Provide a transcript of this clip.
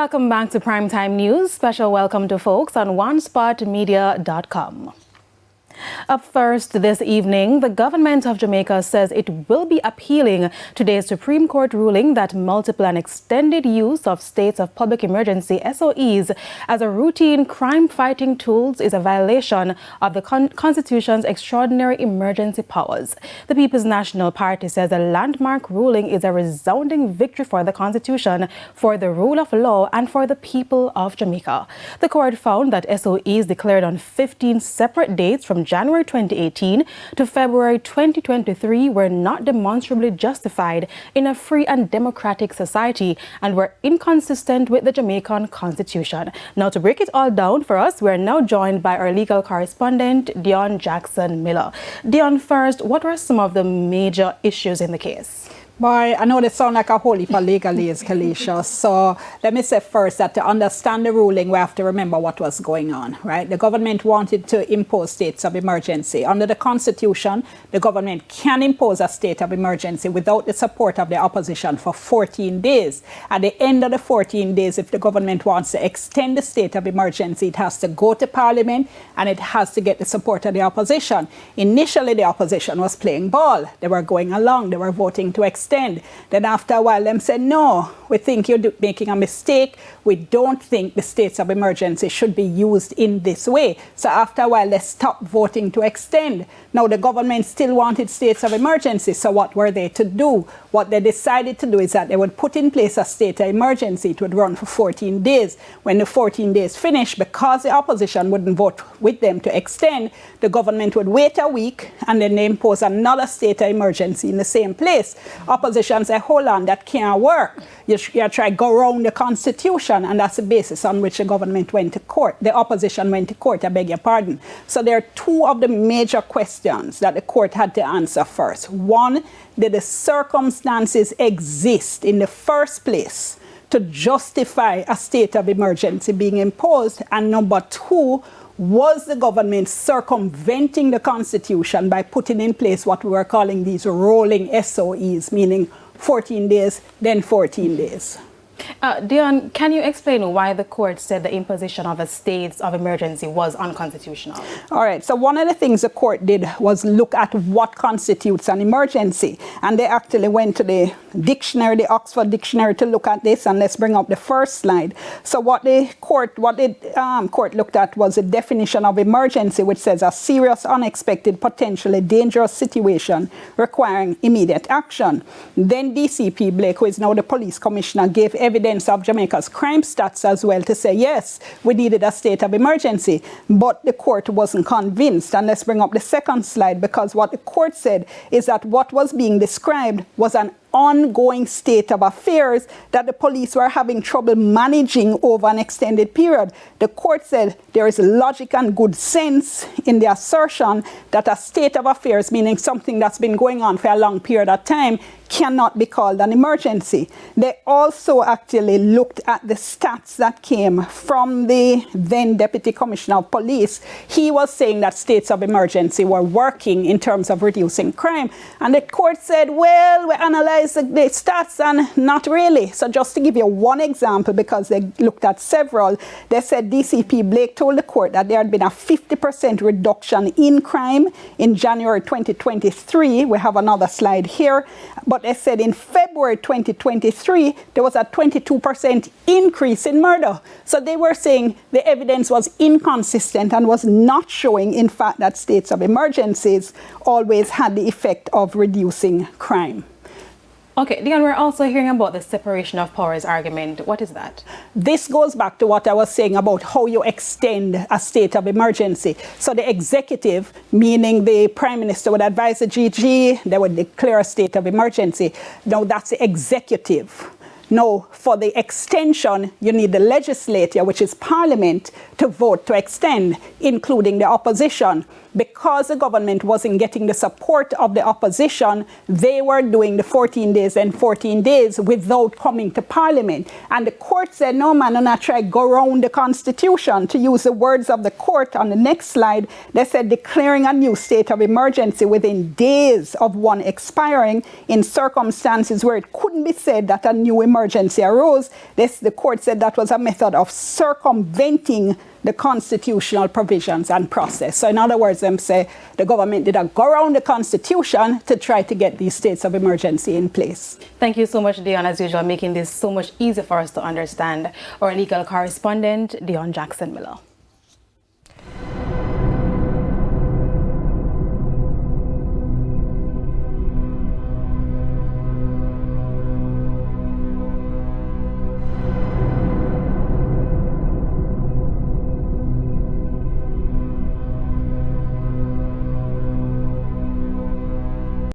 Welcome back to Primetime News. Special welcome to folks on onespotmedia.com. Up first this evening, the government of Jamaica says it will be appealing today's Supreme Court ruling that multiple and extended use of states of public emergency SOEs as a routine crime-fighting tools is a violation of the Constitution's extraordinary emergency powers. The People's National Party says the landmark ruling is a resounding victory for the Constitution, for the rule of law, and for the people of Jamaica. The court found that SOEs declared on 15 separate dates from January 2018 to February 2023 were not demonstrably justified in a free and democratic society and were inconsistent with the Jamaican Constitution. Now, to break it all down for us, we are now joined by our legal correspondent, Dion Jackson Miller. Dion, first, what were some of the major issues in the case? Boy, I know they sound like a whole heap of legalese, Kalisha. So let me say first that to understand the ruling, we have to remember what was going on, right? The government wanted to impose states of emergency. Under the Constitution, the government can impose a state of emergency without the support of the opposition for 14 days. At the end of the 14 days, if the government wants to extend the state of emergency, it has to go to Parliament and it has to get the support of the opposition. Initially, the opposition was playing ball. They were going along. They were voting to extend. Then after a while, them said, no, we think you're making a mistake. We don't think the states of emergency should be used in this way. So after a while, they stopped voting to extend. Now, the government still wanted states of emergency. So what were they to do? What they decided to do is that they would put in place a state of emergency. It would run for 14 days. When the 14 days finished, because the opposition wouldn't vote with them to extend, the government would wait a week and then they impose another state of emergency in the same place. Opposition say, hold on, that can't work. You try to go around the Constitution, and that's the basis on which the government went to court. The opposition went to court, I beg your pardon. So there are two of the major questions that the court had to answer first. One, did the circumstances exist in the first place to justify a state of emergency being imposed? And number two, was the government circumventing the Constitution by putting in place what we were calling these rolling SOEs, meaning 14 days, then 14 days? Dion, can you explain why the court said the imposition of a state of emergency was unconstitutional? All right. So one of the things the court did was look at what constitutes an emergency. And they actually went to the dictionary, the Oxford Dictionary, to look at this. And let's bring up the first slide. So what the court looked at was a definition of emergency, which says a serious, unexpected, potentially dangerous situation requiring immediate action. Then DCP Blake, who is now the police commissioner, gave evidence of Jamaica's crime stats as well to say, yes, we needed a state of emergency, but the court wasn't convinced. And let's bring up the second slide, because what the court said is that what was being described was an ongoing state of affairs that the police were having trouble managing over an extended period. The court said there is logic and good sense in the assertion that a state of affairs, meaning something that's been going on for a long period of time, cannot be called an emergency. They also actually looked at the stats that came from the then Deputy Commissioner of Police. He was saying that states of emergency were working in terms of reducing crime. And the court said, well, we analyzed the stats and not really. So just to give you one example, because they looked at several, they said DCP Blake told the court that there had been a 50% reduction in crime in January 2023. We have another slide here. But they said in February 2023, there was a 22% increase in murder. So they were saying the evidence was inconsistent and was not showing, in fact, that states of emergencies always had the effect of reducing crime. Okay, Dion, we're also hearing about the separation of powers argument. What is that? This goes back to what I was saying about how you extend a state of emergency. So the executive, meaning the Prime Minister, would advise the GG, they would declare a state of emergency. Now that's the executive. Now, for the extension, you need the legislature, which is Parliament, to vote to extend, including the opposition. because the government wasn't getting the support of the opposition, they were doing the 14 days and 14 days without coming to Parliament. And the court said, no, man, I'm not try to go around the Constitution. To use the words of the court on the next slide, they said declaring a new state of emergency within days of one expiring in circumstances where it couldn't be said that a new emergency arose. The court said that was a method of circumventing the constitutional provisions and process. So in other words, them say the government did not go around the Constitution to try to get these states of emergency in place. Thank you so much, Dion, as usual, making this so much easier for us to understand. Our legal correspondent, Dion Jackson Miller.